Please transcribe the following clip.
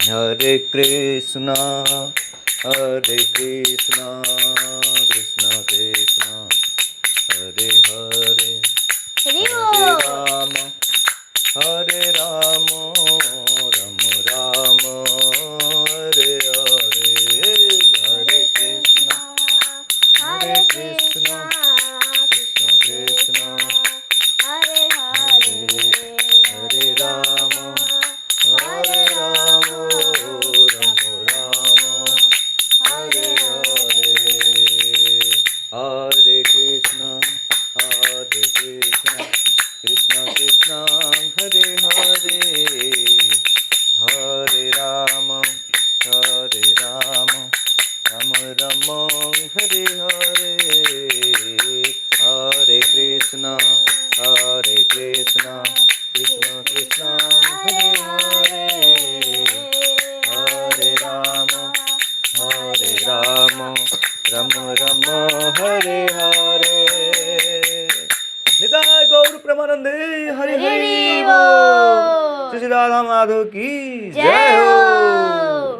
Hare Krishna, Hare Krishna, Krishna Krishna, Hare Hare, Hari Hare বল। Rama, Hare Rama, Rama Rama, Hare Hare, Hare Krishna, Hare Krishna, Krishna Krishna, Hare Hare Hare Rama, Hare Rama, Rama Rama, Hare Hare, Hare Krishna, Hare Krishna, Krishna Krishna, Hare Hare, Hare Rama, Hare Rama, Rama Rama, Hare Hare, Hare Krishna, Hare Krishna, Krishna Krishna, Hare Hare, Hare Rama, Hare Rama, Rama Rama, Hare Hare. Nitai गौर प्रेमानंदे हरि हरि हरि बोल। बोल। श्री राधा माधव की जय जय हो। हो।